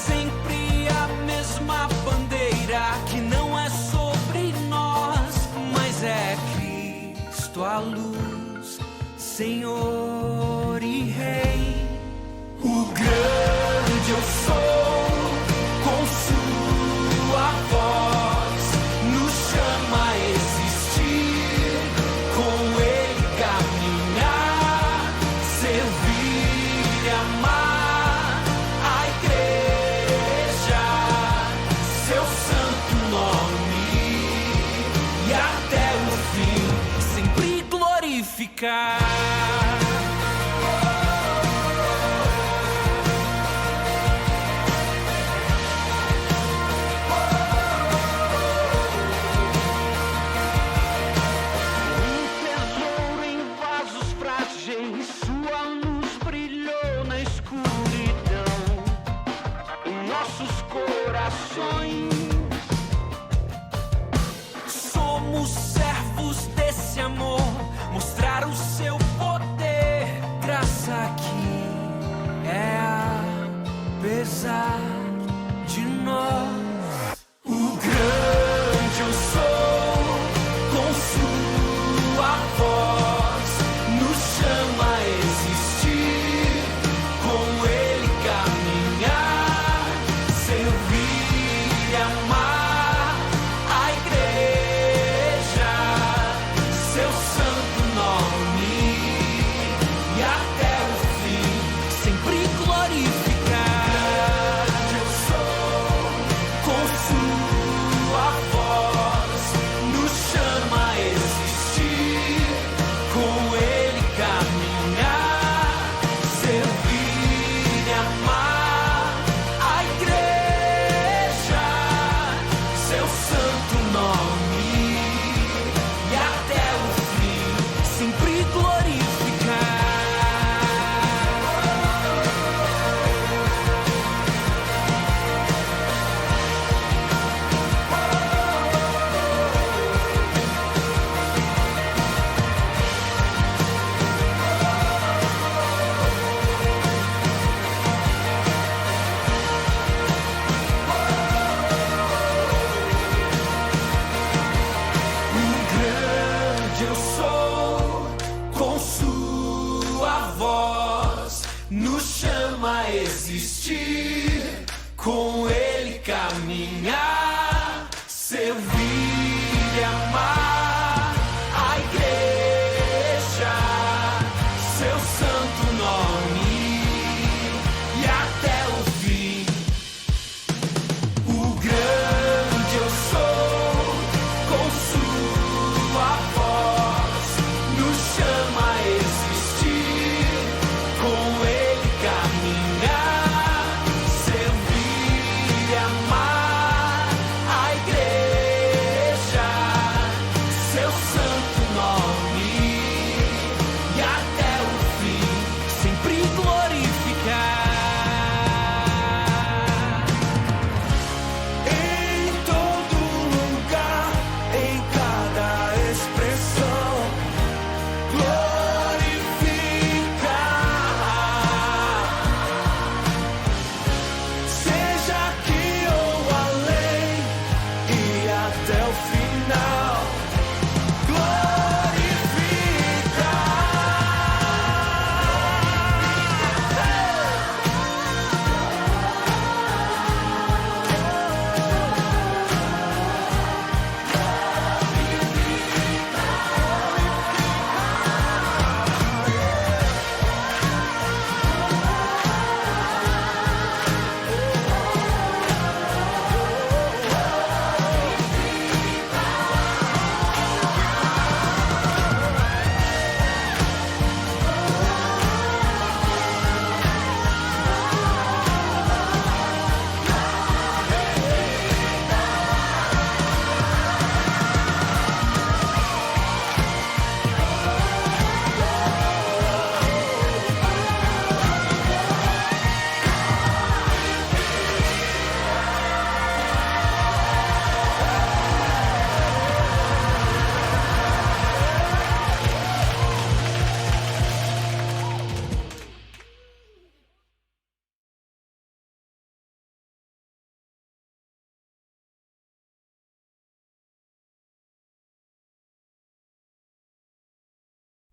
Sempre a mesma bandeira, que não é sobre nós, mas é Cristo a luz, Senhor e Rei. O grande eu sou, com sua voz, nos chama a existir, com Ele caminhar, servir e amar a igreja, seu santo nome, e até o fim sempre glorificar. Sua luz brilhou na escuridão em nossos corações. Somos servos desse amor, mostrar o seu poder. Graça que é apesar de nós. O grande eu sou, com sua voz, nos chama a existir, com Ele caminhar, servir e amar a igreja, seu santo nome, e até o fim sempre glorificar. Eu sou, com sua voz, nos chama a existir, com Ele caminhar, servir e amar a igreja, seu santo nome, e até o fim sempre glorificar. Eu sou, com sua voz, nos chama a existir, com Ele caminhar, servir e amar a igreja, seu santo nome, e até o fim. O grande eu sou, com sua voz, nos chama a existir, com Ele caminhar,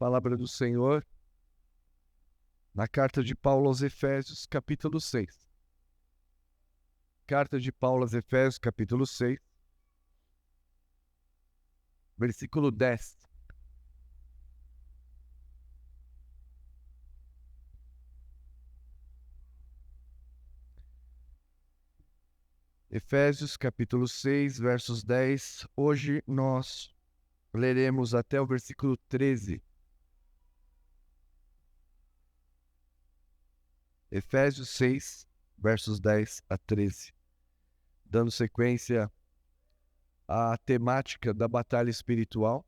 Palavra do Senhor, na carta de Paulo aos Efésios, capítulo 6. Carta de Paulo aos Efésios, capítulo 6, versículo 10. Efésios, capítulo 6, versos 10. Hoje nós leremos até o versículo 13. Efésios 6, versos 10 a 13. Dando sequência à temática da batalha espiritual.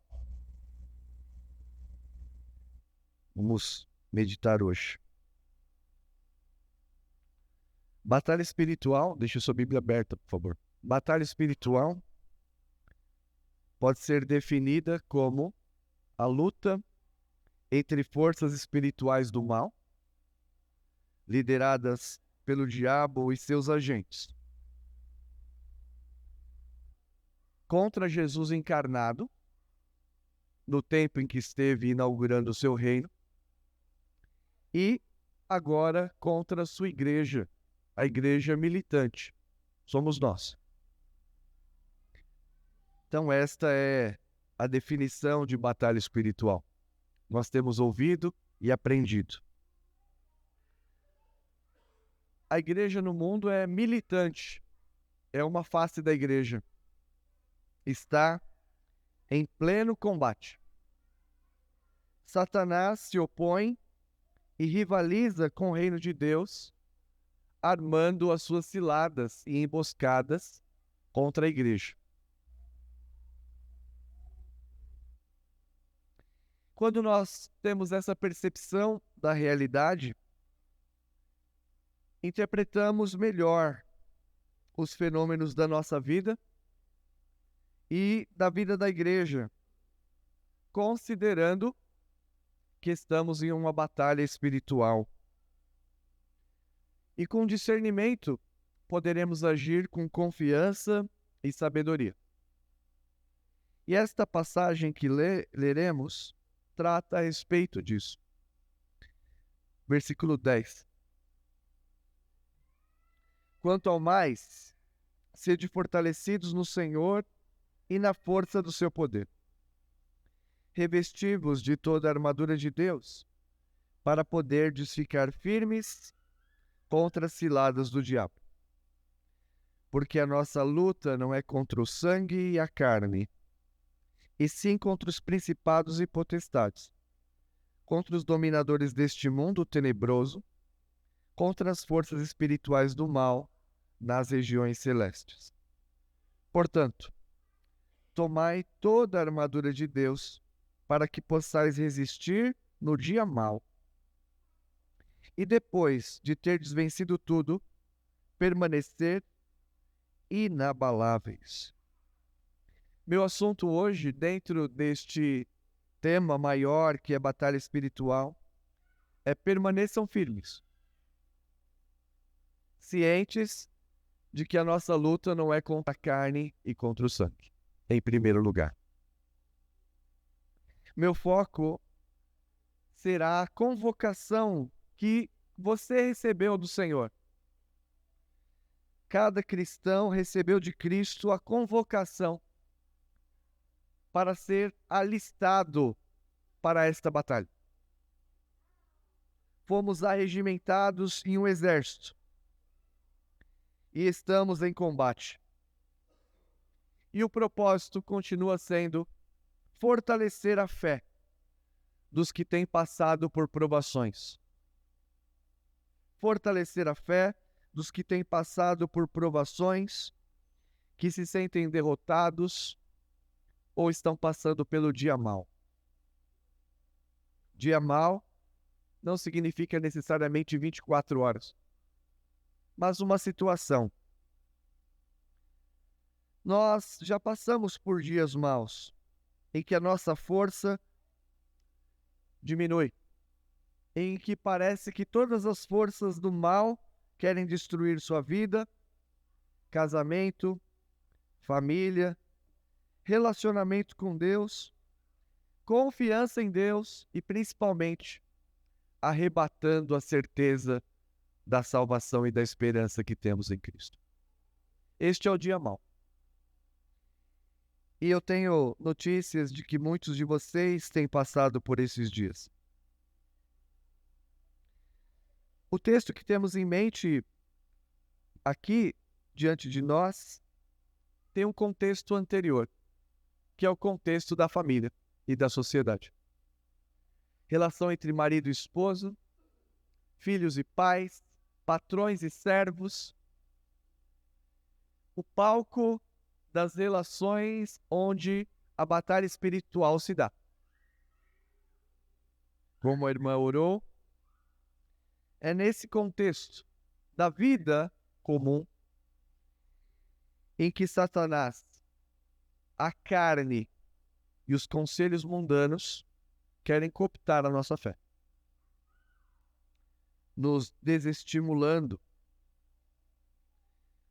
Vamos meditar hoje. Batalha espiritual, deixa sua Bíblia aberta, por favor. Batalha espiritual pode ser definida como a luta entre forças espirituais do mal, lideradas pelo diabo e seus agentes, contra Jesus encarnado, no tempo em que esteve inaugurando o seu reino, e agora contra a sua igreja, a igreja militante. Somos nós. Então esta é a definição de batalha espiritual. Nós temos ouvido e aprendido. A igreja no mundo é militante, é uma face da igreja. Está em pleno combate. Satanás se opõe e rivaliza com o reino de Deus, armando as suas ciladas e emboscadas contra a igreja. Quando nós temos essa percepção da realidade, interpretamos melhor os fenômenos da nossa vida e da vida da igreja, considerando que estamos em uma batalha espiritual. E com discernimento, poderemos agir com confiança e sabedoria. E esta passagem que leremos trata a respeito disso. Versículo 10. Quanto ao mais, sede fortalecidos no Senhor e na força do seu poder. Revesti-vos de toda a armadura de Deus, para poderdes ficar firmes contra as ciladas do diabo. Porque a nossa luta não é contra o sangue e a carne, e sim contra os principados e potestades, contra os dominadores deste mundo tenebroso, contra as forças espirituais do mal nas regiões celestes. Portanto, tomai toda a armadura de Deus, para que possais resistir no dia mau. E depois de terdes vencido tudo, permanecer inabaláveis. Meu assunto hoje, dentro deste tema maior que é batalha espiritual, é permaneçam firmes, cientes de que a nossa luta não é contra a carne e contra o sangue, em primeiro lugar. Meu foco será a convocação que você recebeu do Senhor. Cada cristão recebeu de Cristo a convocação para ser alistado para esta batalha. Fomos arregimentados em um exército e estamos em combate. E o propósito continua sendo fortalecer a fé dos que têm passado por provações. Fortalecer a fé dos que têm passado por provações, que se sentem derrotados ou estão passando pelo dia mau. Dia mau não significa necessariamente 24 horas, mas uma situação. Nós já passamos por dias maus, em que a nossa força diminui, em que parece que todas as forças do mal querem destruir sua vida, casamento, família, relacionamento com Deus, confiança em Deus e, principalmente, arrebatando a certeza da salvação e da esperança que temos em Cristo. Este é o dia mau. E eu tenho notícias de que muitos de vocês têm passado por esses dias. O texto que temos em mente aqui, diante de nós, tem um contexto anterior, que é o contexto da família e da sociedade. Relação entre marido e esposo, filhos e pais, patrões e servos. O palco das relações onde a batalha espiritual se dá. Como a irmã orou, é nesse contexto da vida comum em que Satanás, a carne e os conselhos mundanos querem cooptar a nossa fé, nos desestimulando.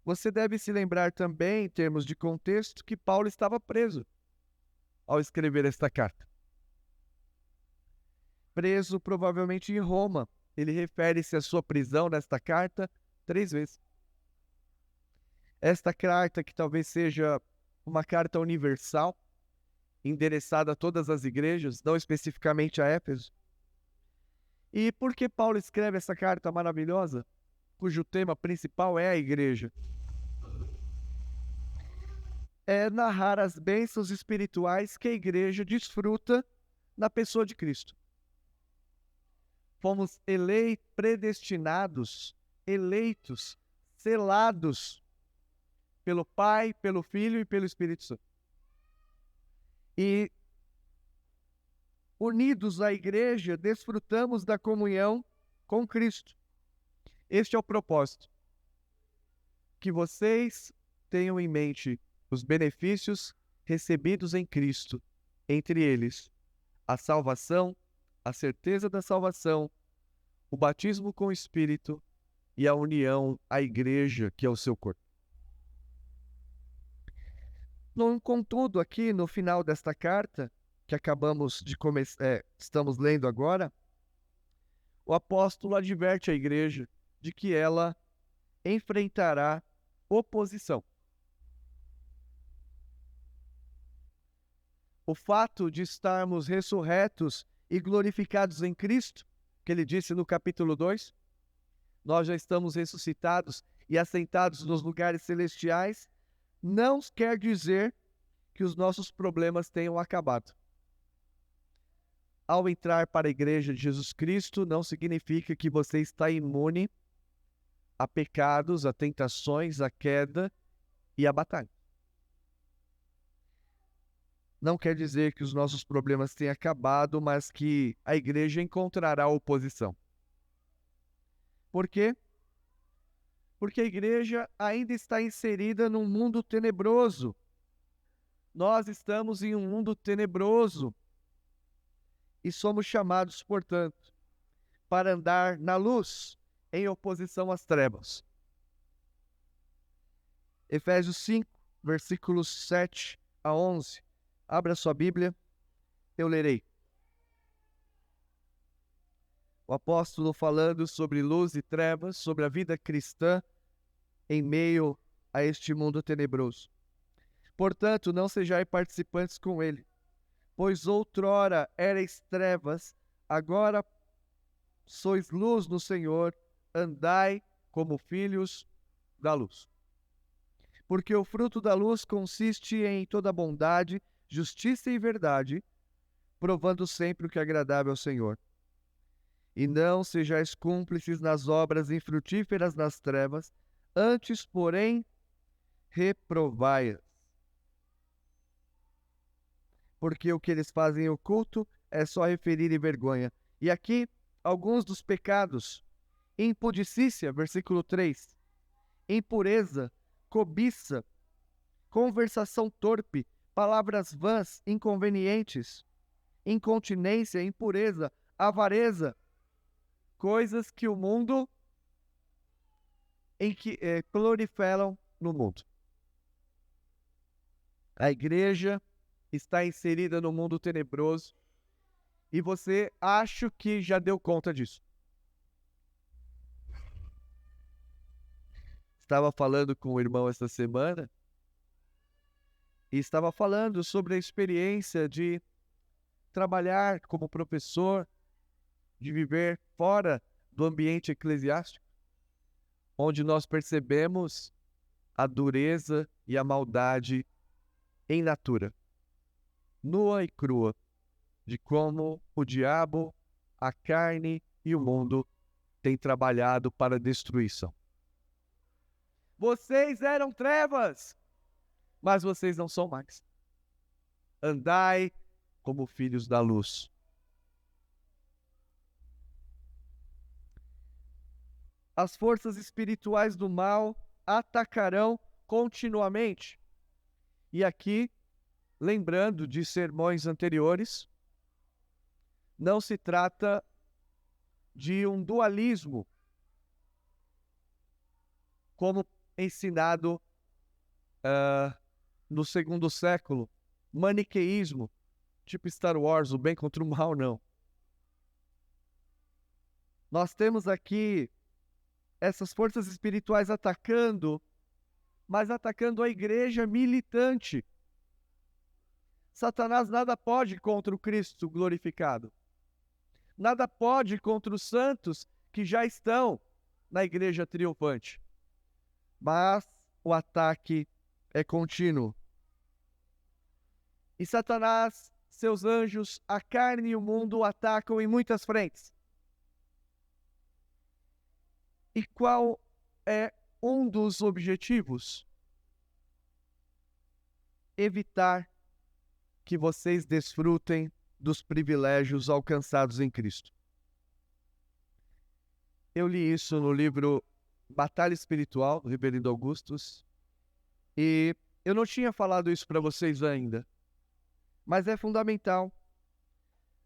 Você deve se lembrar também, em termos de contexto, que Paulo estava preso ao escrever esta carta. Preso provavelmente em Roma. Ele refere-se à sua prisão nesta carta 3 vezes. Esta carta, que talvez seja uma carta universal, endereçada a todas as igrejas, não especificamente a Éfeso. E por que Paulo escreve essa carta maravilhosa, cujo tema principal é a igreja? É narrar as bênçãos espirituais que a igreja desfruta na pessoa de Cristo. Fomos predestinados, eleitos, selados pelo Pai, pelo Filho e pelo Espírito Santo. E, unidos à igreja, desfrutamos da comunhão com Cristo. Este é o propósito. Que vocês tenham em mente os benefícios recebidos em Cristo, entre eles a salvação, a certeza da salvação, o batismo com o Espírito e a união à igreja, que é o seu corpo. Contudo, aqui no final desta carta, que estamos lendo agora, o apóstolo adverte a igreja de que ela enfrentará oposição. O fato de estarmos ressurretos e glorificados em Cristo, que ele disse no capítulo 2, nós já estamos ressuscitados e assentados nos lugares celestiais, não quer dizer que os nossos problemas tenham acabado. Ao entrar para a igreja de Jesus Cristo, não significa que você está imune a pecados, a tentações, a queda e a batalha. Não quer dizer que os nossos problemas tenham acabado, mas que a igreja encontrará oposição. Por quê? Porque a igreja ainda está inserida num mundo tenebroso. Nós estamos em um mundo tenebroso e somos chamados, portanto, para andar na luz em oposição às trevas. Efésios 5, versículos 7 a 11. Abra sua Bíblia, eu lerei. O apóstolo falando sobre luz e trevas, sobre a vida cristã em meio a este mundo tenebroso. Portanto, não sejais participantes com ele, pois outrora erais trevas, agora sois luz no Senhor, andai como filhos da luz. Porque o fruto da luz consiste em toda bondade, justiça e verdade, provando sempre o que é agradável ao Senhor. E não sejais cúmplices nas obras infrutíferas das trevas, antes, porém, reprovai-as. Porque o que eles fazem oculto é só referir e vergonha. E aqui, alguns dos pecados: impudicícia, versículo 3, impureza, cobiça, conversação torpe, palavras vãs, inconvenientes, incontinência, impureza, avareza, coisas que o mundo proliferam no mundo. A igreja está inserida no mundo tenebroso e você acha que já deu conta disso. Estava falando com o irmão esta semana e estava falando sobre a experiência de trabalhar como professor, de viver fora do ambiente eclesiástico, onde nós percebemos a dureza e a maldade em natura, nua e crua, de como o diabo, a carne e o mundo têm trabalhado para a destruição. Vocês eram trevas, mas vocês não são mais. Andai como filhos da luz. As forças espirituais do mal atacarão continuamente. E aqui, lembrando de sermões anteriores, não se trata de um dualismo, como ensinado no segundo século, maniqueísmo, tipo Star Wars, o bem contra o mal, não. Nós temos aqui essas forças espirituais atacando, mas atacando a igreja militante. Satanás nada pode contra o Cristo glorificado. Nada pode contra os santos que já estão na igreja triunfante. Mas o ataque é contínuo. E Satanás, seus anjos, a carne e o mundo o atacam em muitas frentes. E qual é um dos objetivos? Evitar que vocês desfrutem dos privilégios alcançados em Cristo. Eu li isso no livro Batalha Espiritual, do Reverendo Augustus, e eu não tinha falado isso para vocês ainda, mas é fundamental.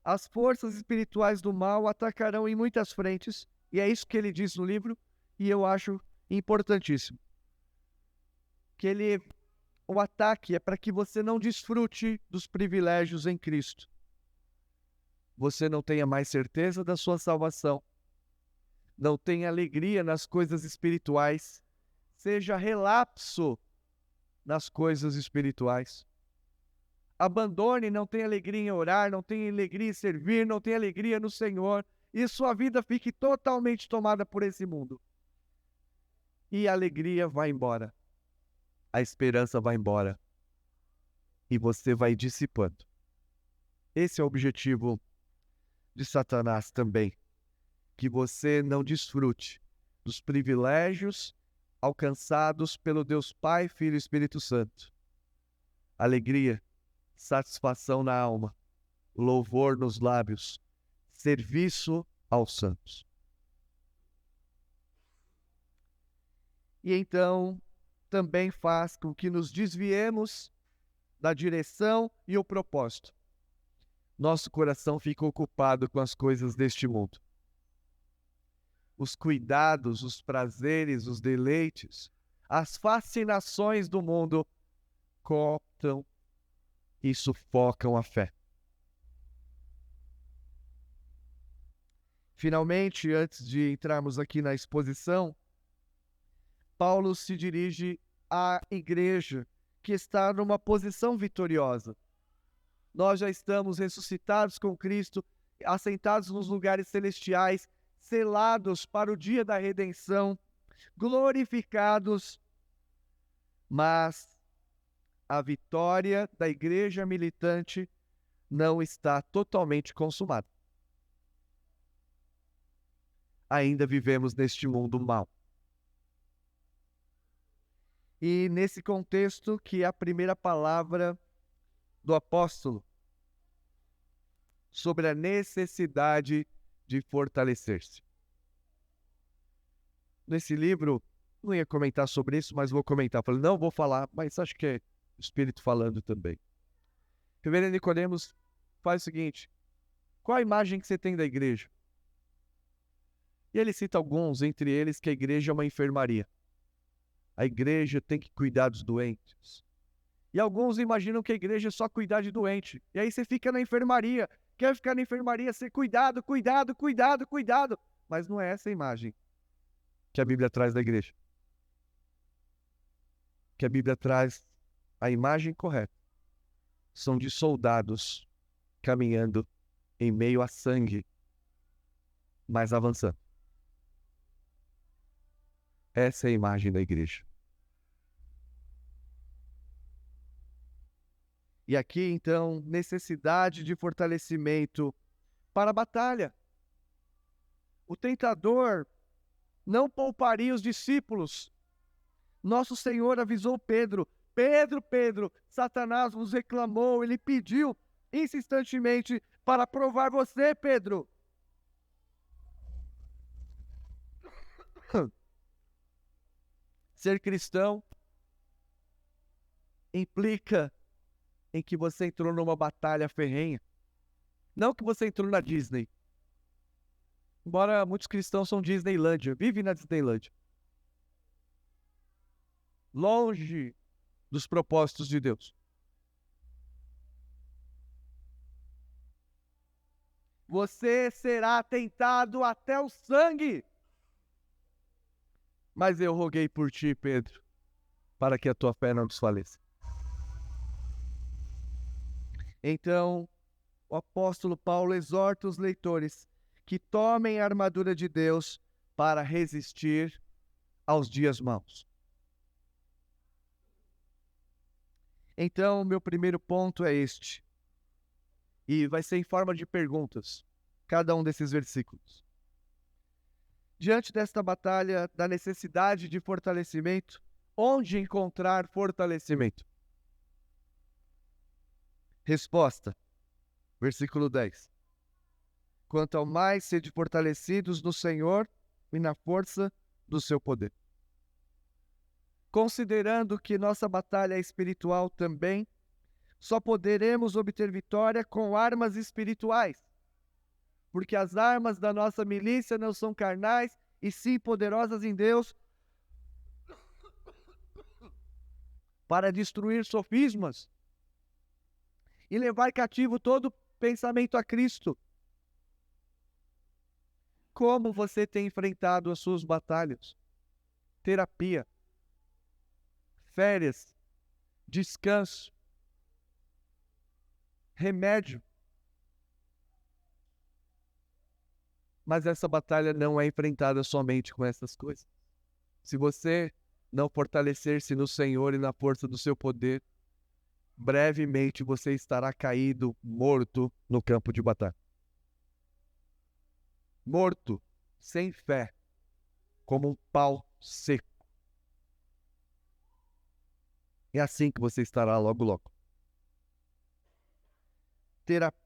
As forças espirituais do mal atacarão em muitas frentes, e é isso que ele diz no livro, e eu acho importantíssimo. O ataque é para que você não desfrute dos privilégios em Cristo. Você não tenha mais certeza da sua salvação. Não tenha alegria nas coisas espirituais. Seja relapso nas coisas espirituais. Abandone, não tenha alegria em orar, não tenha alegria em servir, não tenha alegria no Senhor. E sua vida fique totalmente tomada por esse mundo. E a alegria vai embora. A esperança vai embora. E você vai dissipando. Esse é o objetivo de Satanás também. Que você não desfrute dos privilégios alcançados pelo Deus Pai, Filho e Espírito Santo. Alegria, satisfação na alma, louvor nos lábios, serviço aos santos. E então, também faz com que nos desviemos da direção e o propósito. Nosso coração fica ocupado com as coisas deste mundo. Os cuidados, os prazeres, os deleites, as fascinações do mundo cooptam e sufocam a fé. Finalmente, antes de entrarmos aqui na exposição, Paulo se dirige à igreja que está numa posição vitoriosa. Nós já estamos ressuscitados com Cristo, assentados nos lugares celestiais, selados para o dia da redenção, glorificados, mas a vitória da igreja militante não está totalmente consumada. Ainda vivemos neste mundo mau. E nesse contexto que é a primeira palavra do apóstolo sobre a necessidade de fortalecer-se. Nesse livro, não ia comentar sobre isso, mas vou comentar. Falei, não vou falar, mas acho que é o Espírito falando também. Reverendo Nicodemos faz o seguinte: qual a imagem que você tem da igreja? E ele cita alguns, entre eles que a igreja é uma enfermaria. A igreja tem que cuidar dos doentes. E alguns imaginam que a igreja é só cuidar de doente. E aí você fica na enfermaria. quer ficar na enfermaria, ser cuidado, cuidado, cuidado, cuidado. Mas não é essa a imagem que a Bíblia traz da igreja. Que a Bíblia traz a imagem correta. São de soldados caminhando em meio a sangue, mas avançando. Essa é a imagem da igreja. E aqui, então, necessidade de fortalecimento para a batalha. O tentador não pouparia os discípulos. Nosso Senhor avisou Pedro: Pedro, Pedro, Satanás vos reclamou, ele pediu insistentemente para provar você, Pedro. Ser cristão implica em que você entrou numa batalha ferrenha. Não que você entrou na Disney. Embora muitos cristãos são Disneylândia, vivem na Disneylândia. Longe dos propósitos de Deus. Você será tentado até o sangue. Mas eu roguei por ti, Pedro, para que a tua fé não desfaleça. Então, o apóstolo Paulo exorta os leitores que tomem a armadura de Deus para resistir aos dias maus. Então, meu primeiro ponto é este. E vai ser em forma de perguntas, cada um desses versículos. Diante desta batalha, da necessidade de fortalecimento, onde encontrar fortalecimento? Resposta, versículo 10. Quanto ao mais sede fortalecidos no Senhor e na força do seu poder. Considerando que nossa batalha é espiritual também, só poderemos obter vitória com armas espirituais. Porque as armas da nossa milícia não são carnais, e sim poderosas em Deus, para destruir sofismas e levar cativo todo pensamento a Cristo. Como você tem enfrentado as suas batalhas? Terapia, férias, descanso, remédio. Mas essa batalha não é enfrentada somente com essas coisas. Se você não fortalecer-se no Senhor e na força do seu poder, brevemente você estará caído, morto no campo de batalha. Morto, sem fé, como um pau seco. É assim que você estará logo, logo.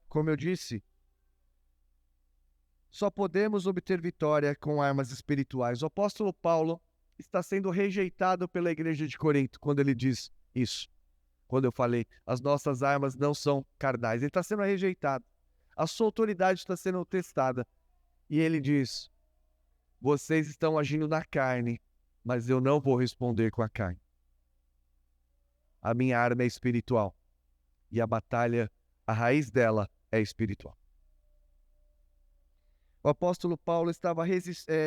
Como eu disse, só podemos obter vitória com armas espirituais. O apóstolo Paulo está sendo rejeitado pela igreja de Corinto quando ele diz isso. Quando eu falei, as nossas armas não são carnais. Ele está sendo rejeitado. A sua autoridade está sendo testada. E ele diz, vocês estão agindo na carne, mas eu não vou responder com a carne. A minha arma é espiritual. E a batalha, a raiz dela é espiritual. O apóstolo Paulo estava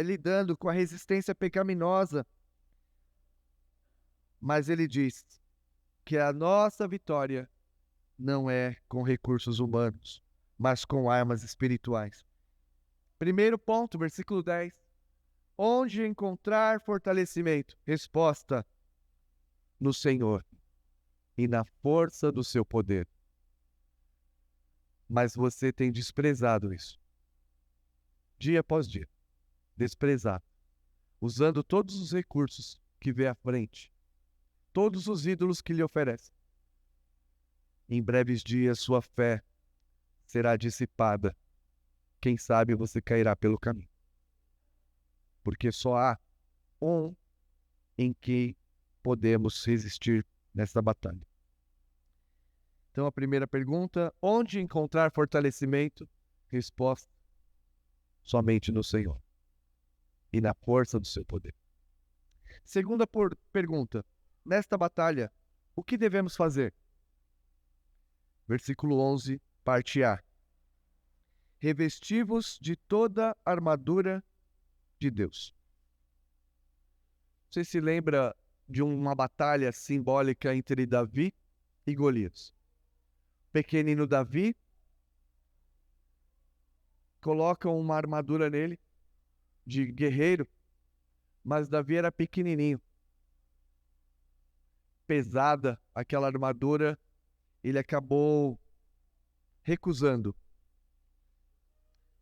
lidando com a resistência pecaminosa, mas ele diz que a nossa vitória não é com recursos humanos, mas com armas espirituais. Primeiro ponto, versículo 10. Onde encontrar fortalecimento? Resposta, no Senhor e na força do seu poder. Mas você tem desprezado isso. Dia após dia, desprezado, usando todos os recursos que vê à frente, todos os ídolos que lhe oferecem. Em breves dias sua fé será dissipada. Quem sabe você cairá pelo caminho. Porque só há um em que podemos resistir nesta batalha. Então a primeira pergunta, onde encontrar fortalecimento? Resposta, somente no Senhor e na força do seu poder. Segunda pergunta, nesta batalha, o que devemos fazer? Versículo 11, parte A. revesti-vos de toda a armadura de Deus. Você se lembra de uma batalha simbólica entre Davi e Golias? Pequenino Davi, colocam uma armadura nele de guerreiro, mas Davi era pequenininho. Pesada aquela armadura, ele acabou recusando.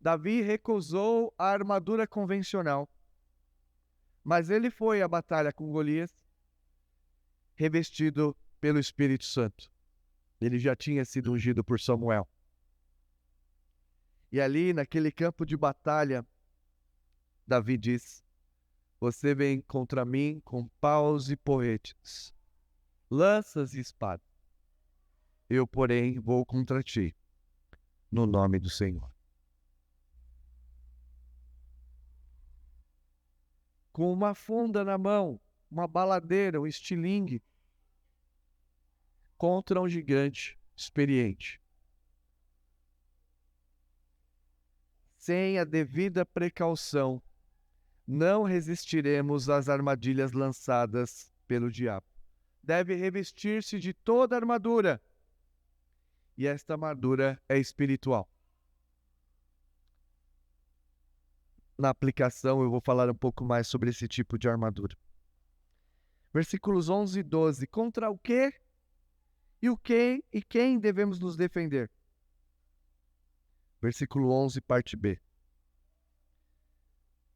Davi recusou a armadura convencional, mas ele foi à batalha com Golias revestido pelo Espírito Santo. Ele já tinha sido ungido por Samuel. E ali, naquele campo de batalha, Davi diz: você vem contra mim com paus e porretes, lanças e espadas. Eu, porém, vou contra ti, no nome do Senhor. Com uma funda na mão, uma baladeira, um estilingue, contra um gigante experiente. Sem a devida precaução, não resistiremos às armadilhas lançadas pelo diabo. Deve revestir-se de toda a armadura. E esta armadura é espiritual. Na aplicação eu vou falar um pouco mais sobre esse tipo de armadura. Versículos 11 e 12. Contra o quê? E quem devemos nos defender? Versículo 11, parte B.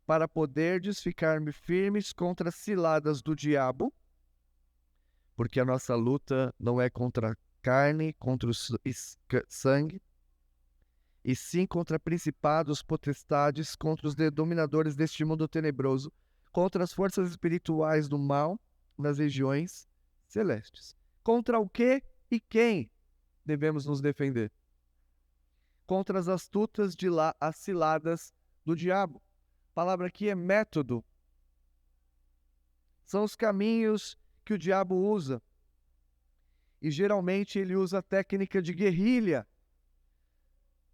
Para poderdes ficar firmes contra as ciladas do diabo, porque a nossa luta não é contra a carne, contra o sangue, e sim contra principados, potestades, contra os dominadores deste mundo tenebroso, contra as forças espirituais do mal nas regiões celestes. Contra o que e quem devemos nos defender? Contra as astutas as ciladas do diabo. A palavra aqui é método. São os caminhos que o diabo usa. E geralmente ele usa a técnica de guerrilha.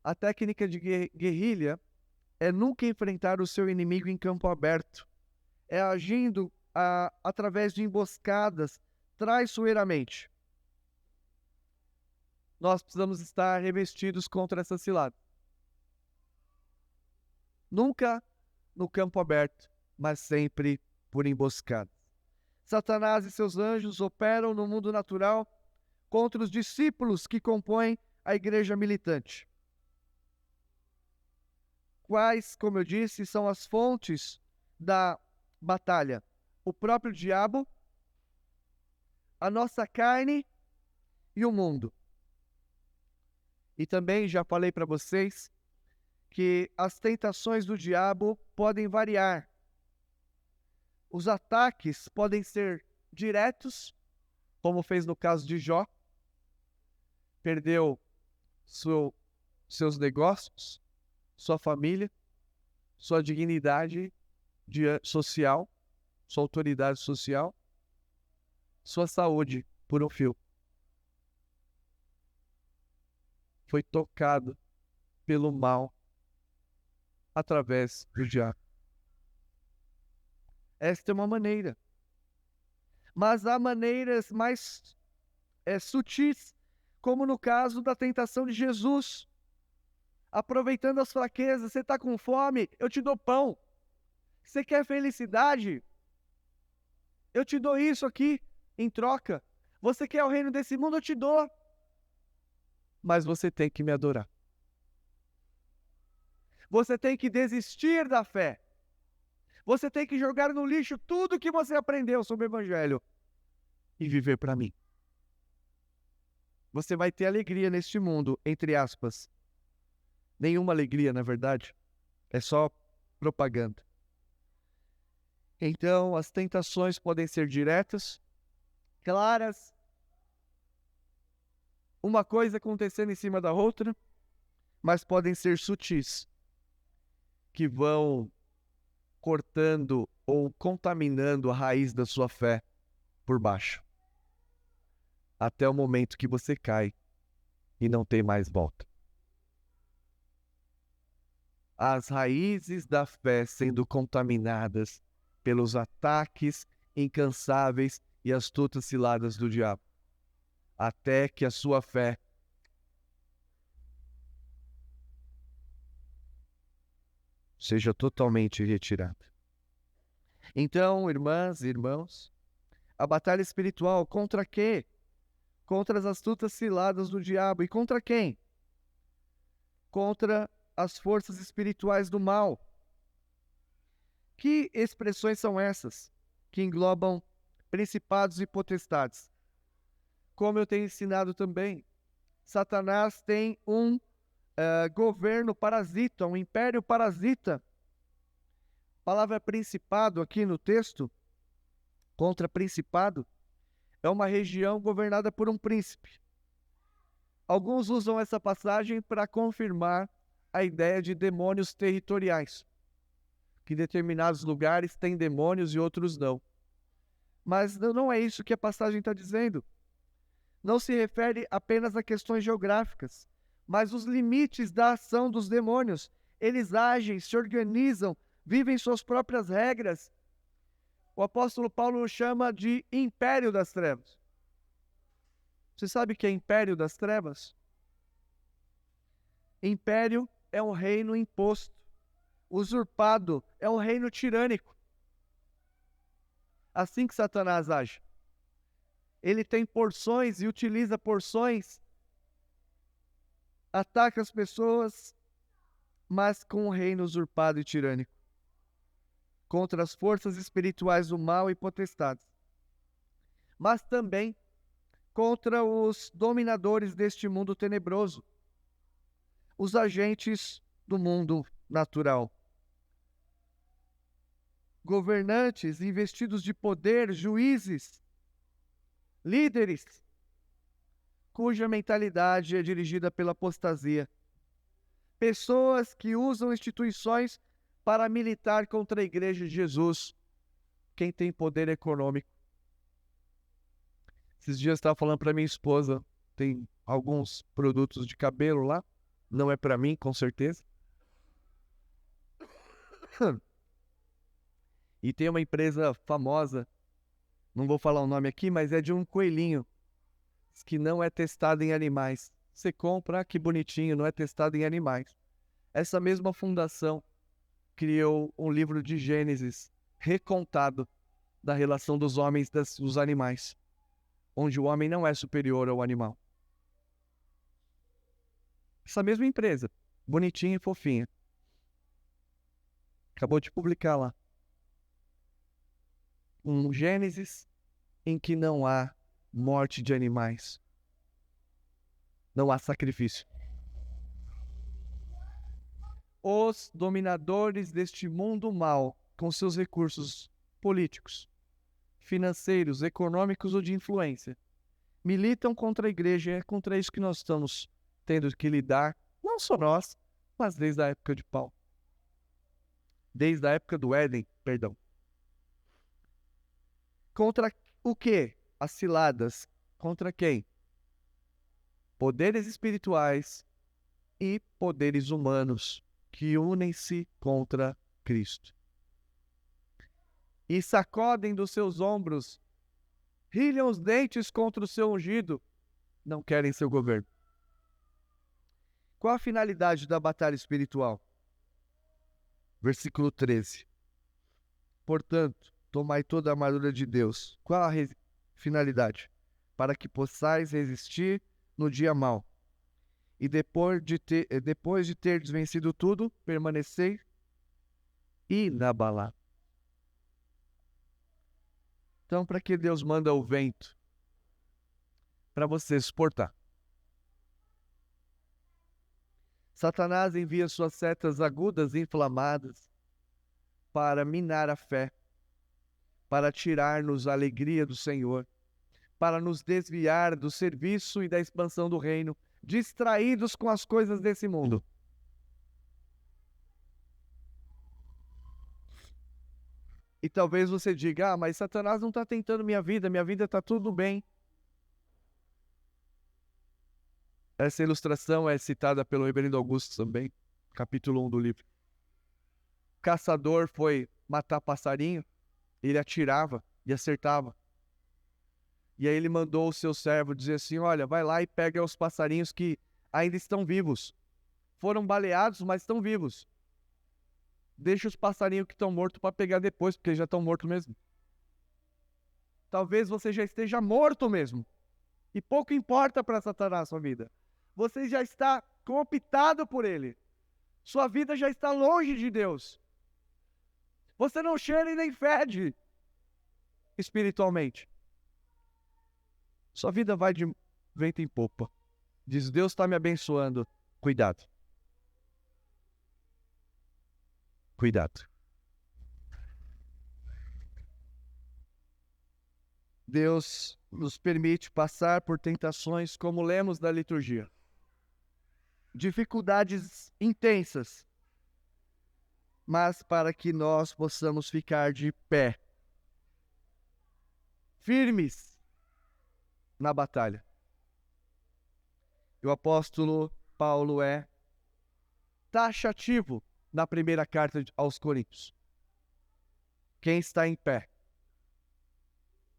A técnica de guerrilha é nunca enfrentar o seu inimigo em campo aberto. É agindo através de emboscadas, traiçoeiramente. Nós precisamos estar revestidos contra essa cilada. Nunca no campo aberto, mas sempre por emboscadas. Satanás e seus anjos operam no mundo natural contra os discípulos que compõem a igreja militante. Quais, como eu disse, são as fontes da batalha? O próprio diabo, a nossa carne e o mundo. E também já falei para vocês que as tentações do diabo podem variar. Os ataques podem ser diretos, como fez no caso de Jó. Perdeu seus negócios, sua família, sua dignidade social, sua autoridade social, sua saúde por um fio. Foi tocado pelo mal através do diabo. Esta é uma maneira. Mas há maneiras mais sutis, como no caso da tentação de Jesus. Aproveitando as fraquezas, você está com fome, eu te dou pão. Você quer felicidade? Eu te dou isso aqui em troca. Você quer o reino desse mundo? Eu te dou. Mas você tem que me adorar. Você tem que desistir da fé. Você tem que jogar no lixo tudo que você aprendeu sobre o Evangelho e viver para mim. Você vai ter alegria neste mundo, entre aspas. Nenhuma alegria, na verdade. É só propaganda. Então, as tentações podem ser diretas, claras, uma coisa acontecendo em cima da outra, mas podem ser sutis, que vão cortando ou contaminando a raiz da sua fé por baixo, até o momento que você cai e não tem mais volta. as raízes da fé sendo contaminadas pelos ataques incansáveis e astutas ciladas do diabo, até que a sua fé seja totalmente retirada. Então, irmãs e irmãos, a batalha espiritual contra quê? Contra as astutas ciladas do diabo. E contra quem? Contra as forças espirituais do mal. Que expressões são essas? Que englobam principados e potestades. Como eu tenho ensinado também, Satanás tem um governo parasita, um império parasita. A palavra principado aqui no texto, contra principado, é uma região governada por um príncipe. Alguns usam essa passagem para confirmar a ideia de demônios territoriais, que em determinados lugares têm demônios e outros não. Mas não é isso que a passagem está dizendo. Não se refere apenas a questões geográficas, mas os limites da ação dos demônios. Eles agem, se organizam, vivem suas próprias regras. O apóstolo Paulo chama de império das trevas. Você sabe o que é império das trevas? Império é um reino imposto. Usurpado é um reino tirânico. Assim que Satanás age. Ele tem porções e utiliza porções, ataca as pessoas, mas com um reino usurpado e tirânico, contra as forças espirituais do mal e potestades, mas também contra os dominadores deste mundo tenebroso, os agentes do mundo natural. Governantes investidos de poder, juízes, líderes, cuja mentalidade é dirigida pela apostasia. Pessoas que usam instituições para militar contra a igreja de Jesus, quem tem poder econômico. Esses dias eu estava falando para minha esposa, tem alguns produtos de cabelo lá, não é para mim, com certeza. E tem uma empresa famosa, não vou falar o nome aqui, mas é de um coelhinho, que não é testado em animais. Você compra, que bonitinho, não é testado em animais. Essa mesma fundação criou um livro de Gênesis, recontado, da relação dos homens e dos animais, onde o homem não é superior ao animal. Essa mesma empresa, bonitinha e fofinha, acabou de publicar lá um Gênesis em que não há morte de animais, não há sacrifício. Os dominadores deste mundo mal, com seus recursos políticos, financeiros, econômicos ou de influência, militam contra a igreja. É contra isso que nós estamos tendo que lidar, não só nós, mas desde a época de Paulo. Desde a época do Éden, perdão. Contra o quê? As ciladas. Contra quem? Poderes espirituais e poderes humanos que unem-se contra Cristo. E sacodem dos seus ombros, rilham os dentes contra o seu ungido, não querem seu governo. Qual a finalidade da batalha espiritual? Versículo 13. Portanto, tomai toda a armadura de Deus. Qual a finalidade? Para que possais resistir no dia mau. E depois de ter vencido tudo, permanecei inabalável. Então, para que Deus manda o vento? Para você suportar. Satanás envia suas setas agudas e inflamadas para minar a fé, para tirar-nos a alegria do Senhor, para nos desviar do serviço e da expansão do reino, distraídos com as coisas desse mundo. E talvez você diga, mas Satanás não está tentando minha vida está tudo bem. Essa ilustração é citada pelo reverendo Augusto também, capítulo 1 do livro. caçador foi matar passarinho, ele atirava e acertava. E aí ele mandou o seu servo dizer assim: olha, vai lá e pega os passarinhos que ainda estão vivos. Foram baleados, mas estão vivos. Deixa os passarinhos que estão mortos para pegar depois, porque eles já estão mortos mesmo. Talvez você já esteja morto mesmo. E pouco importa para Satanás a sua vida. Você já está cooptado por ele. Sua vida já está longe de Deus. Você não cheira e nem fede espiritualmente. Sua vida vai de vento em popa. Diz: Deus está me abençoando. Cuidado. Cuidado. Deus nos permite passar por tentações, como lemos na liturgia. Dificuldades intensas, mas para que nós possamos ficar de pé, firmes na batalha. E o apóstolo Paulo é taxativo na primeira carta aos Coríntios. Quem está em pé?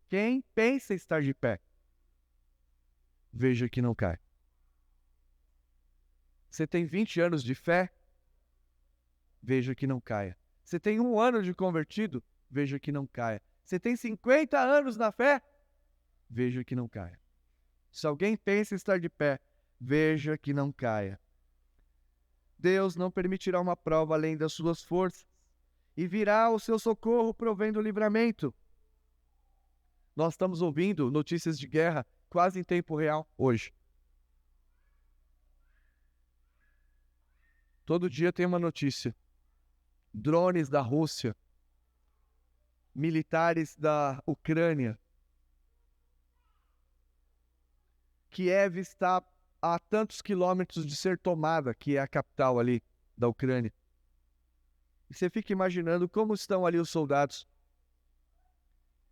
Quem pensa estar de pé, veja que não cai. Você tem 20 anos de fé? Veja que não caia. Você tem 1 ano de convertido? Veja que não caia. Você tem 50 anos na fé? Veja que não caia. Se alguém pensa estar de pé, veja que não caia. Deus não permitirá uma prova além das suas forças, e virá o seu socorro provendo livramento. Nós estamos ouvindo notícias de guerra quase em tempo real hoje. Todo dia tem uma notícia. Drones da Rússia, militares da Ucrânia. Kiev está a tantos quilômetros de ser tomada, que é a capital ali da Ucrânia. E você fica imaginando como estão ali os soldados.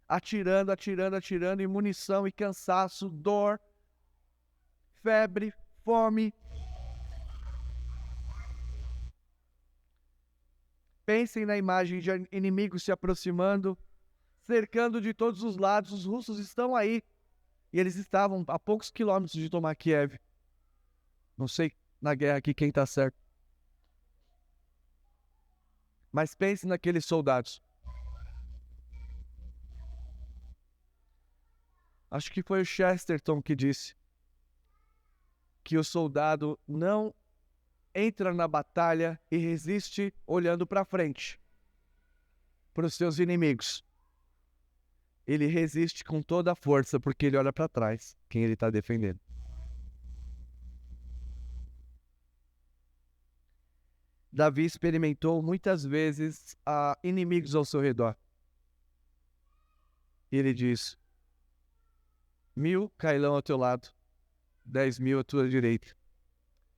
Atirando, atirando, atirando, e munição, e cansaço, dor, febre, fome. Pensem na imagem de inimigos se aproximando, cercando de todos os lados. Os russos estão aí. E eles estavam a poucos quilômetros de tomar Kiev. Não sei na guerra aqui quem está certo. Mas pensem naqueles soldados. Acho que foi o Chesterton que disse que o soldado não entra na batalha e resiste olhando para frente, para os seus inimigos. Ele resiste com toda a força porque ele olha para trás, quem ele está defendendo. Davi experimentou muitas vezes inimigos ao seu redor. E ele diz: 1000 cairão ao teu lado, 10.000 à tua direita,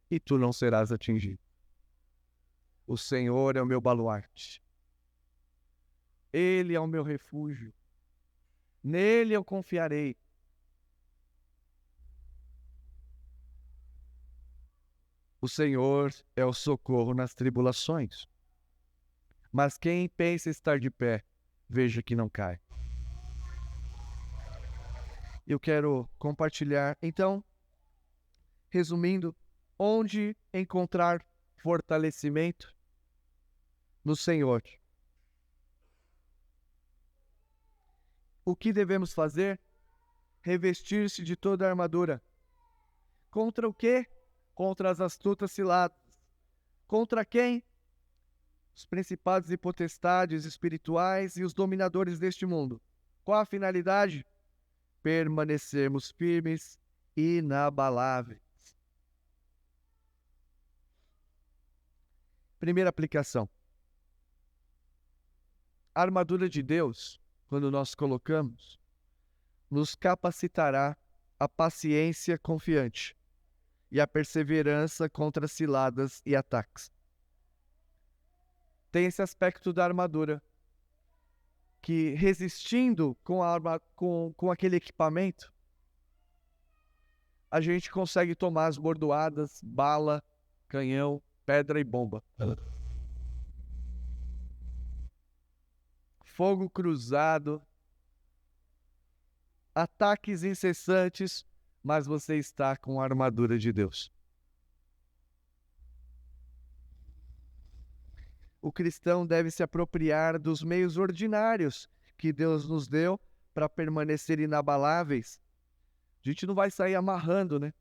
e tu não serás atingido. O Senhor é o meu baluarte. Ele é o meu refúgio. Nele eu confiarei. O Senhor é o socorro nas tribulações. Mas quem pensa estar de pé, veja que não cai. Eu quero compartilhar, então, resumindo, onde encontrar fortalecimento? No Senhor. O que devemos fazer? Revestir-se de toda a armadura. Contra o quê? Contra as astutas ciladas. Contra quem? Os principados e potestades espirituais e os dominadores deste mundo. Qual a finalidade? Permanecermos firmes e inabaláveis. Primeira aplicação. A armadura de Deus, quando nós colocamos, nos capacitará a paciência confiante e a perseverança contra ciladas e ataques. Tem esse aspecto da armadura, que resistindo com aquele equipamento, a gente consegue tomar as bordoadas, bala, canhão, pedra e bomba. fogo cruzado, ataques incessantes, mas você está com a armadura de Deus. O cristão deve se apropriar dos meios ordinários que Deus nos deu para permanecer inabaláveis. A gente não vai sair amarrando, né?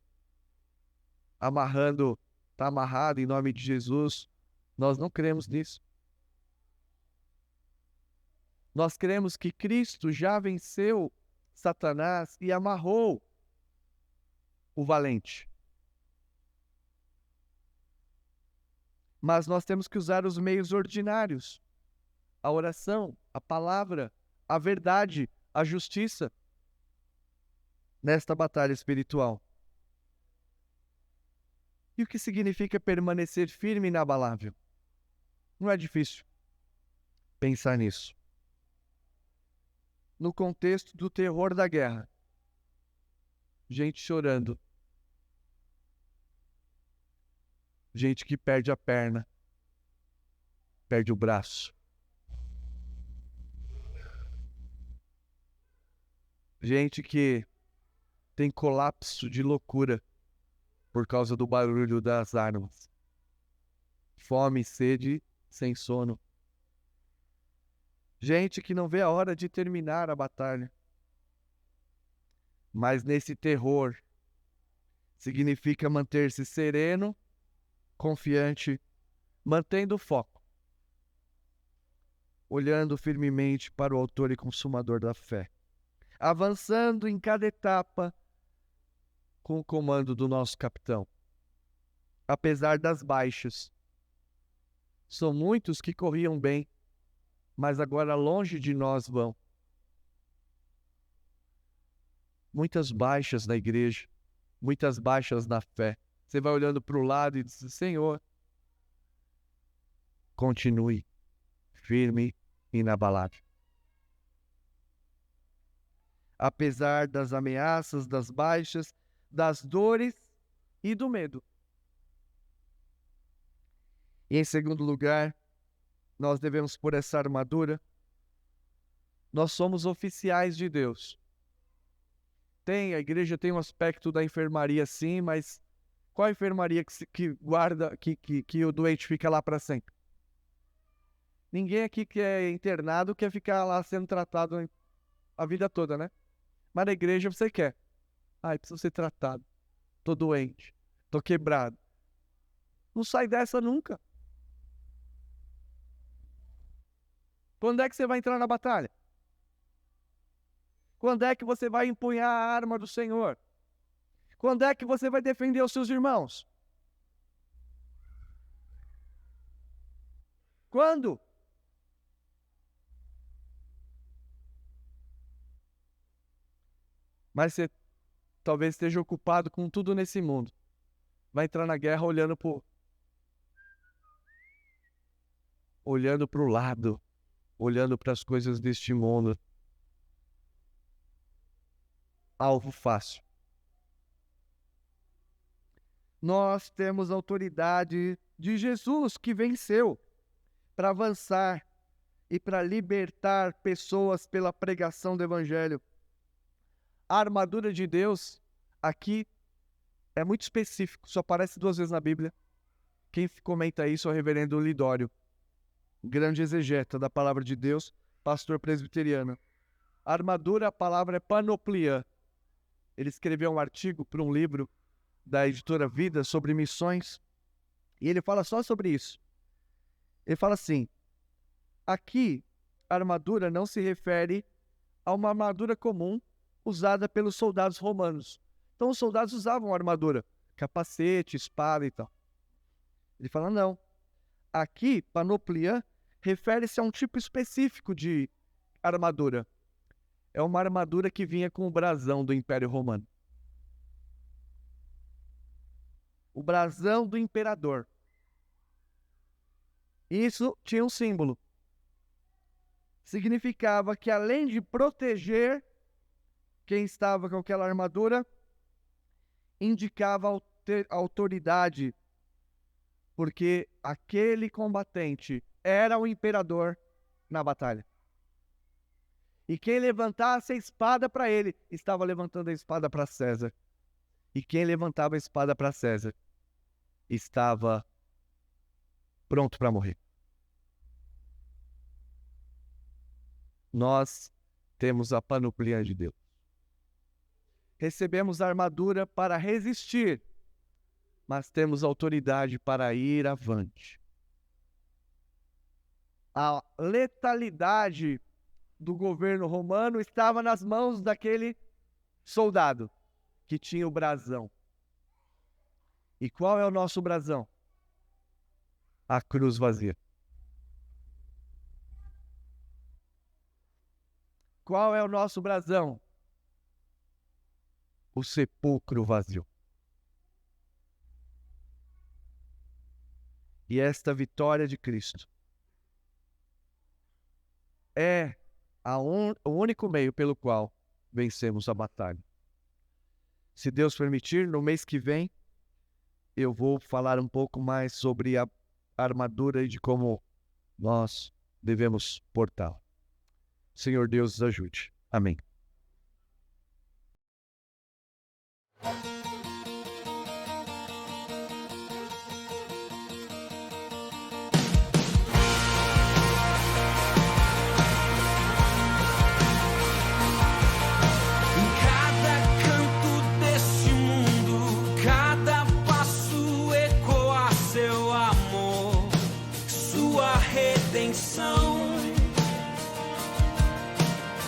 Amarrando, está amarrado em nome de Jesus. Nós não cremos nisso. Nós cremos que Cristo já venceu Satanás e amarrou o valente. Mas nós temos que usar os meios ordinários. A oração, a palavra, a verdade, a justiça nesta batalha espiritual. E o que significa permanecer firme e inabalável? Não é difícil pensar nisso. No contexto do terror da guerra, gente chorando, gente que perde a perna, perde o braço, gente que tem colapso de loucura por causa do barulho das armas, fome, sede, sem sono, gente que não vê a hora de terminar a batalha. Mas nesse terror significa manter-se sereno, confiante, mantendo o foco, olhando firmemente para o autor e consumador da fé, avançando em cada etapa com o comando do nosso capitão. Apesar das baixas, são muitos que corriam bem, mas agora longe de nós vão. Muitas baixas na igreja, muitas baixas na fé. Você vai olhando para o lado e diz: Senhor, continue firme e inabalável. Apesar das ameaças, das baixas, das dores e do medo. E em segundo lugar, nós devemos pôr essa armadura. Nós somos oficiais de Deus. A igreja tem um aspecto da enfermaria, sim, mas qual a enfermaria que guarda, que o doente fica lá para sempre? Ninguém aqui que é internado quer ficar lá sendo tratado a vida toda, né? Mas na igreja você quer. Preciso ser tratado. Tô doente. Tô quebrado. Não sai dessa nunca. Quando é que você vai entrar na batalha? Quando é que você vai empunhar a arma do Senhor? Quando é que você vai defender os seus irmãos? Quando? Mas você talvez esteja ocupado com tudo nesse mundo. Vai entrar na guerra olhando para o lado, olhando para as coisas deste mundo. Alvo fácil. Nós temos a autoridade de Jesus que venceu para avançar e para libertar pessoas pela pregação do Evangelho. A armadura de Deus aqui é muito específico, só aparece 2 vezes na Bíblia. Quem comenta isso é o reverendo Lidório, grande exegeta da palavra de Deus, pastor presbiteriano. A armadura, a palavra é panoplia. Ele escreveu um artigo para um livro da editora Vida sobre missões, e ele fala só sobre isso. Ele fala assim: aqui a armadura não se refere a uma armadura comum usada pelos soldados romanos. Então os soldados usavam armadura, capacete, espada e tal. Ele fala: não. Aqui, panoplia, refere-se a um tipo específico de armadura. É uma armadura que vinha com o brasão do Império Romano. O brasão do imperador. Isso tinha um símbolo. Significava que, além de proteger quem estava com aquela armadura, indicava autoridade, porque aquele combatente era o imperador na batalha. E quem levantasse a espada para ele, estava levantando a espada para César. E quem levantava a espada para César, estava pronto para morrer. Nós temos a panoplia de Deus. Recebemos a armadura para resistir, mas temos autoridade para ir avante. A letalidade do governo romano estava nas mãos daquele soldado que tinha o brasão. E qual é o nosso brasão? A cruz vazia. Qual é o nosso brasão? O sepulcro vazio. E esta vitória de Cristo é o único meio pelo qual vencemos a batalha. Se Deus permitir, no mês que vem, eu vou falar um pouco mais sobre a armadura e de como nós devemos portá-la. Senhor Deus, nos ajude. Amém.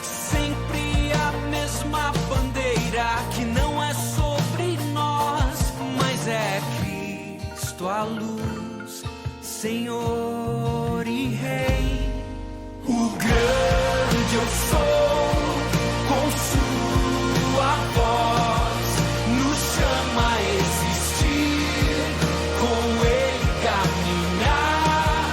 Sempre a mesma bandeira que não é sobre nós, mas é Cristo a luz, Senhor e Rei. O grande eu sou, com sua voz, nos chama a existir, com Ele caminhar,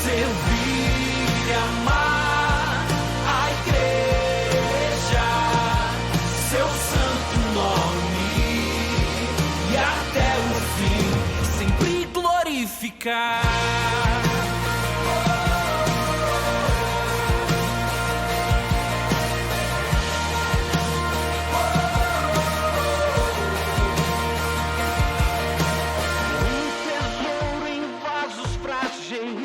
servir e amar a igreja, seu santo nome, e até o fim sempre glorificar.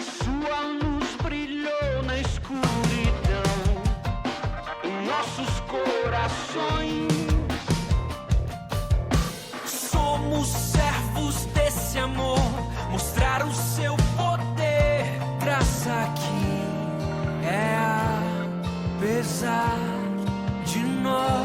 Sua luz brilhou na escuridão em nossos corações. Somos servos desse amor, mostrar o seu poder. Graça que é apesar de nós.